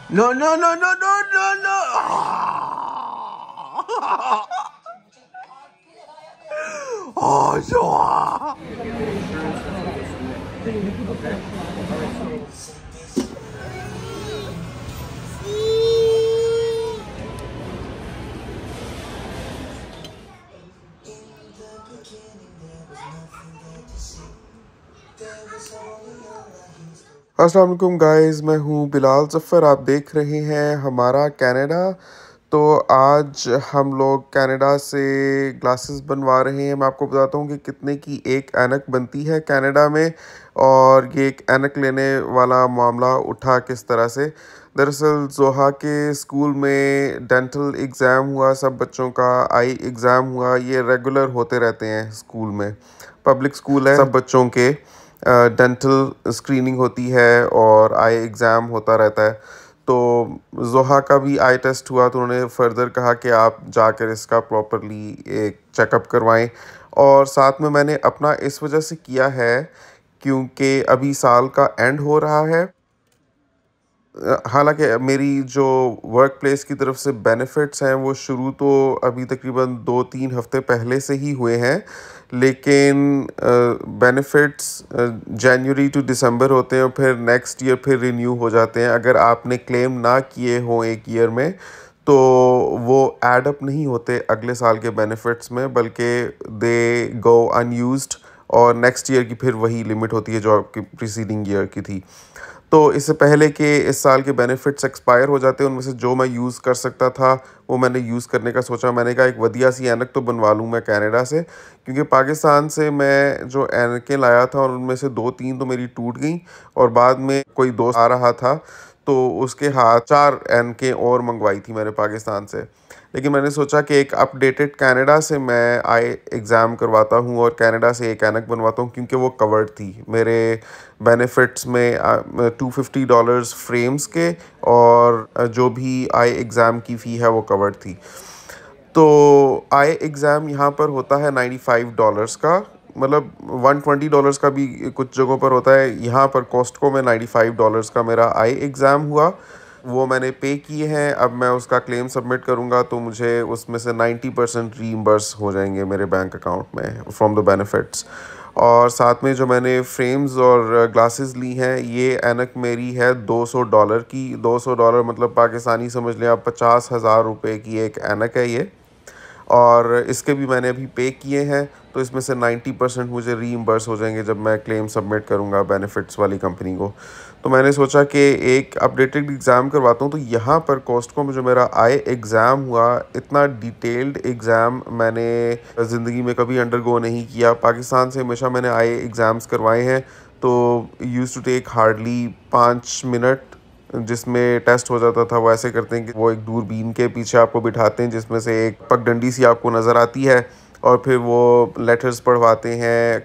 No, no, no, no, no, no, no. Oh, Zoha. अस्सलाम वालेकुम guys, मैं हूँ बिलाल ज़फ़र। आप देख रहे हैं हमारा कनाडा। तो आज हम लोग कनाडा से ग्लासेस बनवा रहे हैं। मैं आपको बताता हूँ कि कितने की एक ऐनक बनती है कनाडा में, और ये एक ऐनक लेने वाला मामला उठा किस तरह से। दरअसल ज़ोहा के स्कूल में डेंटल एग्ज़ाम हुआ, सब बच्चों का आई एग्ज़ाम हुआ। ये रेगुलर होते रहते हैं स्कूल में, पब्लिक स्कूल है, सब बच्चों के डेंटल स्क्रीनिंग होती है और आई एग्ज़ाम होता रहता है। तो ज़ोहा का भी आई टेस्ट हुआ, तो उन्होंने फर्दर कहा कि आप जाकर इसका प्रॉपरली एक चेकअप करवाएं। और साथ में मैंने अपना इस वजह से किया है क्योंकि अभी साल का एंड हो रहा है। हालांकि मेरी जो वर्क प्लेस की तरफ से बेनिफिट्स हैं वो शुरू तो अभी तकरीबन 2-3 हफ्ते पहले से ही हुए हैं, लेकिन बेनिफिट्स जनवरी टू दिसंबर होते हैं और फिर नेक्स्ट ईयर फिर रिन्यू हो जाते हैं। अगर आपने क्लेम ना किए हों एक ईयर में तो वो ऐड अप नहीं होते अगले साल के बेनिफिट्स में, बल्कि दे गो अनयूज्ड और नेक्स्ट ईयर की फिर वही लिमिट होती है जो आपकी प्रीसीडिंग ईयर की थी। तो इससे पहले कि इस साल के बेनिफिट्स एक्सपायर हो जाते हैं, उनमें से जो मैं यूज़ कर सकता था वो मैंने यूज़ करने का सोचा। मैंने कहा एक वधिया सी ऐनक तो बनवा लूँ मैं कनाडा से, क्योंकि पाकिस्तान से मैं जो ऐनकें लाया था और उनमें से 2-3 तो मेरी टूट गई, और बाद में कोई दोस्त आ रहा था तो उसके हाथ 4 ऐनकें और मंगवाई थी मैंने पाकिस्तान से। लेकिन मैंने सोचा कि एक अपडेटेड कनाडा से मैं आई एग्ज़ाम करवाता हूँ और कनाडा से एक ऐनक बनवाता हूँ, क्योंकि वो कवर्ड थी मेरे बेनिफिट्स में। $250 फ्रेम्स के, और जो भी आई एग्ज़ाम की फ़ी है वो कवर्ड थी। तो आई एग्ज़ाम यहाँ पर होता है $95 का, मतलब $120 का भी कुछ जगहों पर होता है। यहाँ पर कॉस्टको में $95 का मेरा आई एग्ज़ाम हुआ, वो मैंने पे किए हैं। अब मैं उसका क्लेम सबमिट करूँगा तो मुझे उसमें से 90% रीइंबर्स हो जाएंगे मेरे बैंक अकाउंट में फ्रॉम द बेनिफिट्स। और साथ में जो मैंने फ्रेम्स और ग्लासेस ली हैं, ये ऐनक मेरी है $200 की। $200 मतलब पाकिस्तानी समझ लें आप 50,000 रुपये की एक ऐनक है ये, और इसके भी मैंने अभी पे किए हैं। तो इसमें से 90% मुझे रीइंबर्स हो जाएंगे जब मैं क्लेम सबमिट करूंगा बेनिफिट्स वाली कंपनी को। तो मैंने सोचा कि एक अपडेटेड एग्ज़ाम करवाता हूँ। तो यहाँ पर कॉस्टको में जो मेरा आई एग्ज़ाम हुआ, इतना डिटेल्ड एग्ज़ाम मैंने ज़िंदगी में कभी अंडरगो नहीं किया। पाकिस्तान से हमेशा मैंने आई एग्ज़ाम्स करवाए हैं, तो use to take hardly 5 minute जिसमें टेस्ट हो जाता था। वो ऐसे करते हैं कि वो एक दूरबीन के पीछे आपको बिठाते हैं जिसमें से एक पगडंडी सी आपको नज़र आती है, और फिर वो लेटर्स पढ़वाते हैं।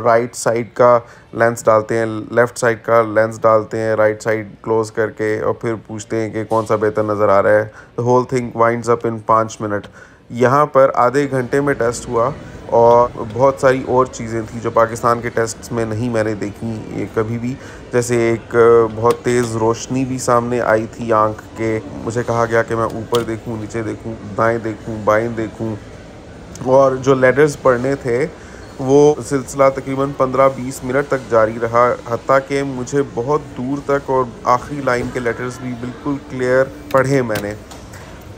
राइट साइड का लेंस डालते हैं, लेफ़्ट साइड का लेंस डालते हैं, राइट साइड क्लोज करके, और फिर पूछते हैं कि कौन सा बेहतर नज़र आ रहा है। The whole thing winds up in 5 minute. यहाँ पर आधे घंटे में टेस्ट हुआ, और बहुत सारी और चीज़ें थी जो पाकिस्तान के टेस्ट्स में नहीं मैंने देखी ये कभी भी। जैसे एक बहुत तेज़ रोशनी भी सामने आई थी आँख के। मुझे कहा गया कि मैं ऊपर देखूं, नीचे देखूं, दाएं देखूं, बाएं देखूं, और जो लेटर्स पढ़ने थे वो सिलसिला तकरीबन 15-20 मिनट तक जारी रहा, हत्ता कि मुझे बहुत दूर तक और आखिरी लाइन के लेटर्स भी बिल्कुल क्लियर पढ़े मैंने।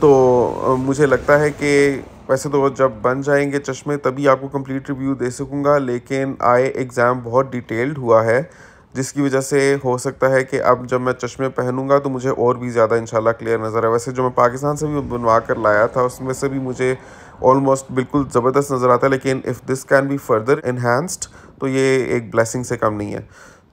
तो मुझे लगता है कि वैसे तो जब बन जाएंगे चश्मे तभी आपको कंप्लीट रिव्यू दे सकूंगा, लेकिन आई एग्ज़ाम बहुत डिटेल्ड हुआ है, जिसकी वजह से हो सकता है कि अब जब मैं चश्मे पहनूंगा तो मुझे और भी ज़्यादा इंशाल्लाह क्लियर नज़र आए। वैसे जो मैं पाकिस्तान से भी बनवा कर लाया था उसमें से भी मुझे ऑलमोस्ट बिल्कुल ज़बरदस्त नज़र आता है, लेकिन if this can be further enhanced तो ये एक ब्लेसिंग से कम नहीं है।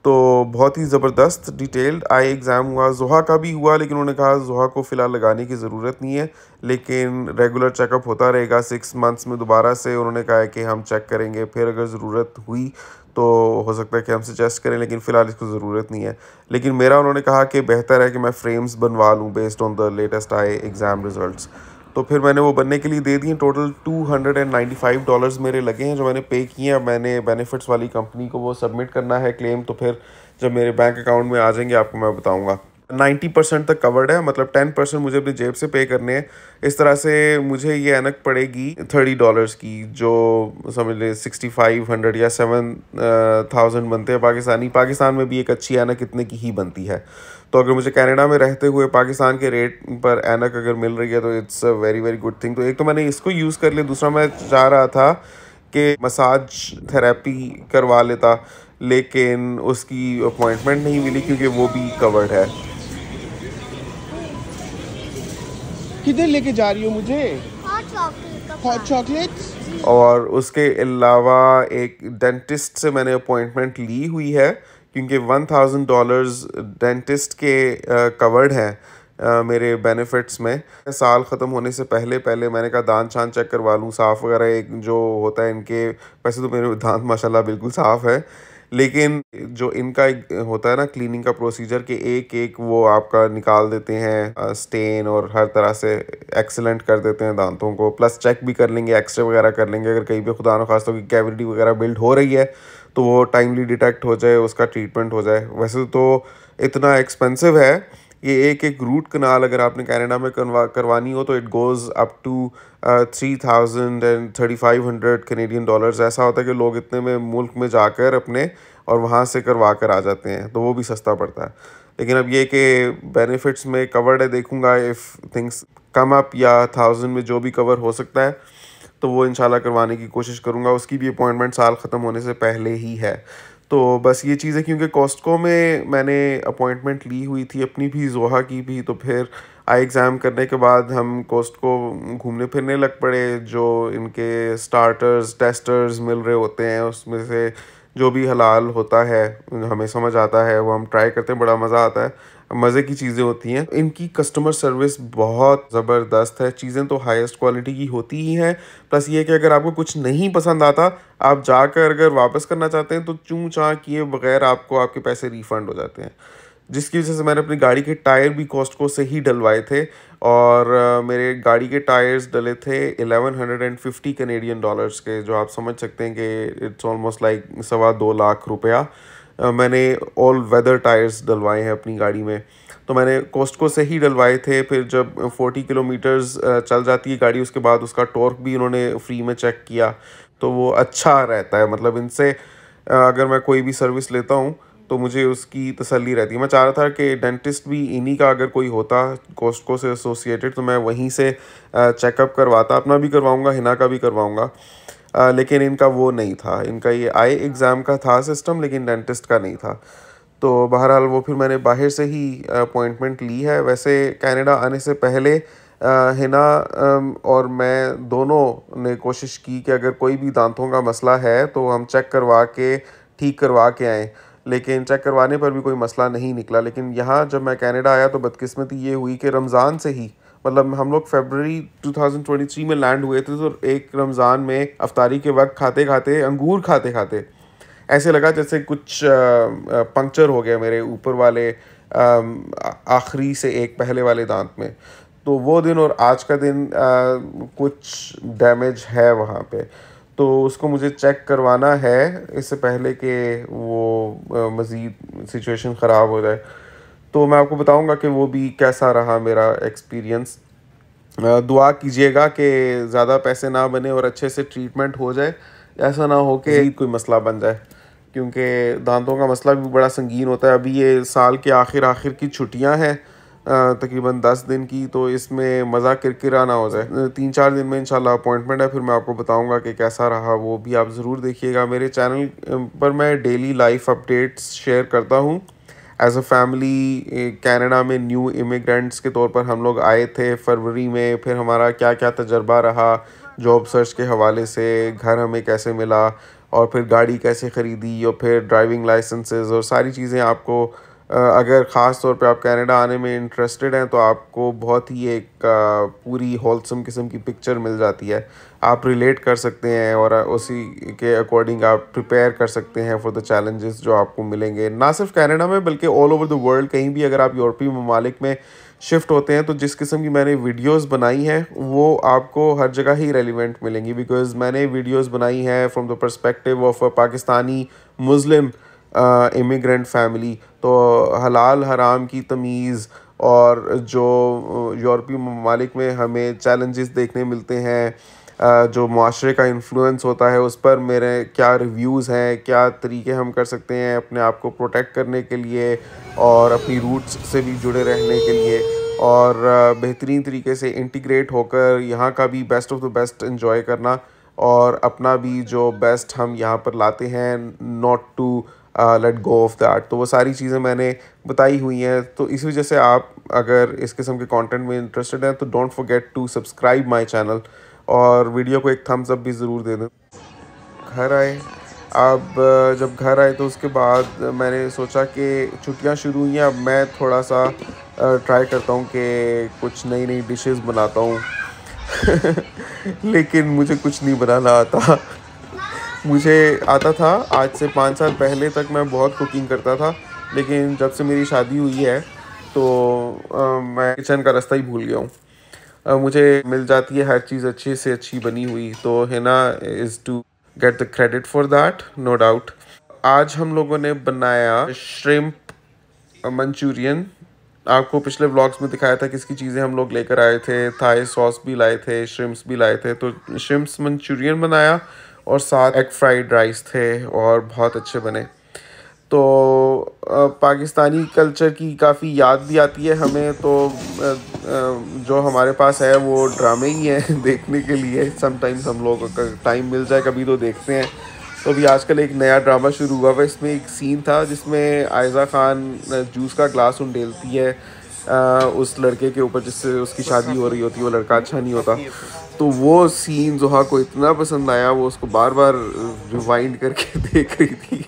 तो बहुत ही ज़बरदस्त डिटेल्ड आई एग्ज़ाम हुआ। ज़ोहा का भी हुआ, लेकिन उन्होंने कहा ज़ोहा को फ़िलहाल लगाने की ज़रूरत नहीं है, लेकिन रेगुलर चेकअप होता रहेगा 6 मंथ्स में दोबारा से। उन्होंने कहा है कि हम चेक करेंगे, फिर अगर ज़रूरत हुई तो हो सकता है कि हम सजेस्ट करें, लेकिन फ़िलहाल इसको ज़रूरत नहीं है। लेकिन मेरा उन्होंने कहा कि बेहतर है कि मैं फ्रेम्स बनवा लूँ based on the latest I exam results. तो फिर मैंने वो बनने के लिए दे दिए। टोटल $295 मेरे लगे हैं जो मैंने पे किए हैं। अब मैंने बेनिफिट्स वाली कंपनी को वो सबमिट करना है क्लेम, तो फिर जब मेरे बैंक अकाउंट में आ जाएंगे आपको मैं बताऊंगा। 90% तक कवर्ड है, मतलब 10% मुझे अपनी जेब से पे करने हैं। इस तरह से मुझे ये ऐनक पड़ेगी $30 की, जो समझ ले 6500 या 7000 बनते हैं पाकिस्तानी। पाकिस्तान में भी एक अच्छी ऐनक इतने की ही बनती है। तो अगर मुझे कनाडा में रहते हुए पाकिस्तान के रेट पर ऐनक अगर मिल रही है तो it's a very very good thing. तो एक तो मैंने इसको यूज़ कर लिया, दूसरा मैं चाह रहा था कि मसाज थेरेपी करवा लेता, लेकिन उसकी अपॉइंटमेंट नहीं मिली क्योंकि वो भी कवर्ड है। किधर लेके जा रही हो मुझे? Hot chocolates. और उसके अलावा एक डेंटिस्ट से मैंने अपॉइंटमेंट ली हुई है क्योंकि $1000 डेंटिस्ट के कवर्ड हैं मेरे बेनिफिट्स में। साल ख़त्म होने से पहले पहले मैंने कहा दांत शान चेक करवा लूँ, साफ़ वगैरह एक जो होता है इनके। वैसे तो मेरे दांत माशाल्लाह बिल्कुल साफ़ है, लेकिन जो इनका एक होता है ना क्लीनिंग का प्रोसीजर, कि एक एक वो आपका निकाल देते हैं स्टेन और हर तरह से एक्सीलेंट कर देते हैं दांतों को। प्लस चेक भी कर लेंगे, एक्सरे वगैरह कर लेंगे, अगर कहीं पे खुदा न खास्ता कोई कैविटी वगैरह बिल्ड हो रही है तो वो टाइमली डिटेक्ट हो जाए, उसका ट्रीटमेंट हो जाए। वैसे तो इतना एक्सपेंसिव है ये, एक एक रूट कनाल अगर आपने कनाडा में करवानी हो तो it goes up to 3000 and 3500 Canadian dollars. ऐसा होता है कि लोग इतने में मुल्क में जाकर अपने और वहाँ से करवा कर आ जाते हैं, तो वो भी सस्ता पड़ता है। लेकिन अब ये कि बेनिफिट्स में कवर्ड है, देखूंगा इफ़ थिंग्स कम अप या 1000 में जो भी कवर हो सकता है तो वो इंशाल्लाह करवाने की कोशिश करूँगा। उसकी भी अपॉइंटमेंट साल ख़त्म होने से पहले ही है। तो बस ये चीज़ है, क्योंकि कॉस्टको में मैंने अपॉइंटमेंट ली हुई थी अपनी भी, जोहा की भी। तो फिर आई एग्ज़ाम करने के बाद हम कॉस्टको घूमने फिरने लग पड़े। जो इनके स्टार्टर्स टेस्टर्स मिल रहे होते हैं उसमें से जो भी हलाल होता है हमें समझ आता है, वो हम ट्राई करते हैं, बड़ा मज़ा आता है। मज़े की चीज़ें होती हैं। इनकी कस्टमर सर्विस बहुत ज़बरदस्त है, चीज़ें तो हाईएस्ट क्वालिटी की होती ही हैं। प्लस ये कि अगर आपको कुछ नहीं पसंद आता, आप जाकर अगर वापस करना चाहते हैं तो चूँ चाँ किए बगैर आपको आपके पैसे रिफ़ंड हो जाते हैं। जिसकी वजह से मैंने अपनी गाड़ी के टायर भी कॉस्टको से ही डलवाए थे, और मेरे गाड़ी के टायर्स डले थे 1150 कैनेडियन डॉलर्स के, जो आप समझ सकते हैं कि इट्स ऑलमोस्ट लाइक 2.25 लाख रुपया। मैंने ऑल वेदर टायर्स डलवाए हैं अपनी गाड़ी में, तो मैंने कॉस्टको से ही डलवाए थे। फिर जब 40 किलोमीटर्स चल जाती है गाड़ी, उसके बाद उसका टॉर्क भी उन्होंने फ्री में चेक किया, तो वो अच्छा रहता है। मतलब इनसे अगर मैं कोई भी सर्विस लेता हूँ तो मुझे उसकी तसल्ली रहती है। मैं चाह रहा था कि डेंटिस्ट भी इन्हीं का अगर कोई होता कॉस्टको से एसोसिएटेड तो मैं वहीं से चेकअप करवाता, अपना भी करवाऊँगा, हिना का भी करवाऊँगा। लेकिन इनका वो नहीं था, इनका ये आई एग्ज़ाम का था सिस्टम, लेकिन डेंटिस्ट का नहीं था। तो बहरहाल वो फिर मैंने बाहर से ही अपॉइंटमेंट ली है। वैसे कनाडा आने से पहले हिना और मैं दोनों ने कोशिश की कि अगर कोई भी दांतों का मसला है तो हम चेक करवा के ठीक करवा के आएँ, लेकिन चेक करवाने पर भी कोई मसला नहीं निकला। लेकिन यहाँ जब मैं कनाडा आया तो बदकिस्मती ये हुई कि रमज़ान से ही, मतलब हम लोग फरवरी 2023 में लैंड हुए थे, तो एक रमज़ान में अफ्तारी के वक्त खाते खाते अंगूर खाते खाते ऐसे लगा जैसे कुछ पंक्चर हो गया मेरे ऊपर वाले आखिरी से एक पहले वाले दांत में। तो वो दिन और आज का दिन कुछ डैमेज है वहाँ पे, तो उसको मुझे चेक करवाना है इससे पहले कि वो मज़ीद सिचुएशन ख़राब हो जाए। तो मैं आपको बताऊंगा कि वो भी कैसा रहा मेरा एक्सपीरियंस। दुआ कीजिएगा कि ज़्यादा पैसे ना बने और अच्छे से ट्रीटमेंट हो जाए, ऐसा ना हो कि कोई मसला बन जाए, क्योंकि दांतों का मसला भी बड़ा संगीन होता है। अभी ये साल के आखिर की छुट्टियां हैं तकरीबन 10 दिन की, तो इसमें मज़ा किरकिरा ना हो जाए। 3-4 दिन में इंशाल्लाह अपॉइंटमेंट है, फिर मैं आपको बताऊंगा कि कैसा रहा। वो भी आप ज़रूर देखिएगा। मेरे चैनल पर मैं डेली लाइफ अपडेट्स शेयर करता हूँ। एज अ फैमिली कनाडा में न्यू इमिग्रेंट्स के तौर पर हम लोग आए थे फरवरी में। फिर हमारा क्या क्या तजर्बा रहा जॉब सर्च के हवाले से, घर हमें कैसे मिला, और फिर गाड़ी कैसे ख़रीदी, और फिर ड्राइविंग लाइसेंसेस और सारी चीज़ें आपको अगर ख़ास तौर पे आप कनाडा आने में इंटरेस्टेड हैं तो आपको बहुत ही एक पूरी होलसम किस्म की पिक्चर मिल जाती है। आप रिलेट कर सकते हैं और उसी के अकॉर्डिंग आप प्रिपेयर कर सकते हैं फॉर द चैलेंजेस जो आपको मिलेंगे, ना सिर्फ कनाडा में बल्कि ऑल ओवर द वर्ल्ड। कहीं भी अगर आप यूरोपीय ममालिक में शिफ्ट होते हैं तो जिस किस्म की मैंने वीडियोस बनाई हैं वो आपको हर जगह ही रेलिवेंट मिलेंगी, बिकॉज़ मैंने वीडियोस बनाई हैं from the perspective of a Pakistani Muslim immigrant family. तो हलाल हराम की तमीज़ और जो यूरोपीय ममालिक में हमें चैलेंजेस देखने मिलते हैं, जो माशरे का इन्फ्लुएंस होता है, उस पर मेरे क्या रिव्यूज़ हैं, क्या तरीके हम कर सकते हैं अपने आप को प्रोटेक्ट करने के लिए और अपनी रूट्स से भी जुड़े रहने के लिए, और बेहतरीन तरीके से इंटीग्रेट होकर यहाँ का भी best of the best enjoy करना और अपना भी जो बेस्ट हम यहाँ पर लाते हैं, not to let go of that. तो वो सारी चीज़ें मैंने बताई हुई हैं। तो इस वजह से आप अगर इस किस्म के कंटेंट में इंटरेस्टेड हैं तो don't forget to subscribe my channel और वीडियो को एक थम्स अप भी ज़रूर दे दें। घर आए, अब जब घर आए तो उसके बाद मैंने सोचा कि छुट्टियां शुरू हुई हैं, अब मैं थोड़ा सा ट्राई करता हूं कि कुछ नई नई डिशेस बनाता हूं। लेकिन मुझे कुछ नहीं बनाना आता। मुझे आता था आज से 5 साल पहले तक मैं बहुत कुकिंग करता था, लेकिन जब से मेरी शादी हुई है तो मैं किचन का रास्ता ही भूल गया हूँ। मुझे मिल जाती है हर चीज़ अच्छी से अच्छी बनी हुई, तो Heena is to get the credit for that, no doubt. आज हम लोगों ने बनाया श्रिम्प मंचूरियन। आपको पिछले व्लॉग्स में दिखाया था किसकी चीज़ें हम लोग लेकर आए थे, थाई सॉस भी लाए थे, श्रिम्प्स भी लाए थे। तो श्रिम्प्स मंचूरियन बनाया और साथ एग फ्राइड राइस थे और बहुत अच्छे बने। तो पाकिस्तानी कल्चर की काफ़ी याद भी आती है हमें। तो जो हमारे पास है वो ड्रामे ही हैं देखने के लिए। समटाइम्स हम लोग का टाइम मिल जाए कभी तो देखते हैं। तो अभी आजकल एक नया ड्रामा शुरू हुआ है, इसमें एक सीन था जिसमें आयज़ा ख़ान जूस का ग्लास उंडेलती है उस लड़के के ऊपर जिससे उसकी शादी हो रही होती है, वो लड़का अच्छा नहीं होता। तो वो सीन जोहा को इतना पसंद आया, वो उसको बार बार रिवाइंड करके देख रही थी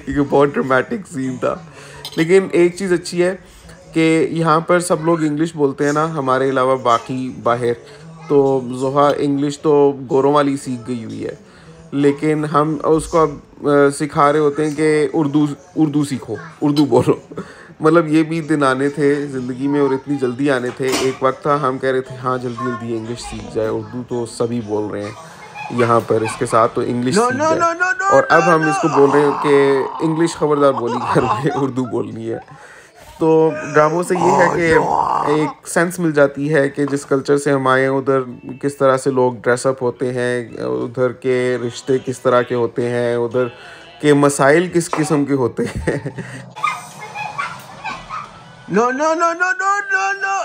क्योंकि बहुत ड्रामेटिक सीन था। लेकिन एक चीज़ अच्छी है कि यहाँ पर सब लोग इंग्लिश बोलते हैं ना, हमारे अलावा बाकी बाहर। तो जोहा इंग्लिश तो गोरों वाली सीख गई हुई है, लेकिन हम उसको अब सिखा रहे होते हैं कि उर्दू सीखो, उर्दू बोलो। मतलब ये भी दिन आने थे ज़िंदगी में और इतनी जल्दी आने थे। एक वक्त था हम कह रहे थे हाँ जल्दी जल्दी इंग्लिश सीख जाए, उर्दू तो सभी बोल रहे हैं यहाँ पर, इसके साथ तो इंग्लिश सीख जाए। और अब हम इसको बोल रहे हैं कि इंग्लिश खबरदार बोली घर में, उर्दू बोलनी है। तो ड्रामों से ये है कि एक सेंस मिल जाती है कि जिस कल्चर से हम आए हैं उधर किस तरह से लोग ड्रेसअप होते हैं, उधर के रिश्ते किस तरह के होते हैं, उधर के मसाइल किस किस्म के होते हैं। No no no no no no no.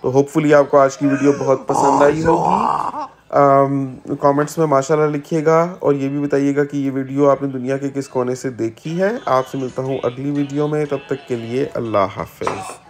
तो होपफुली आपको आज की वीडियो बहुत पसंद आई होगी। कमेंट्स में माशाल्लाह लिखिएगा और ये भी बताइएगा कि ये वीडियो आपने दुनिया के किस कोने से देखी है। आपसे मिलता हूँ अगली वीडियो में, तब तक के लिए अल्लाह हाफिज़।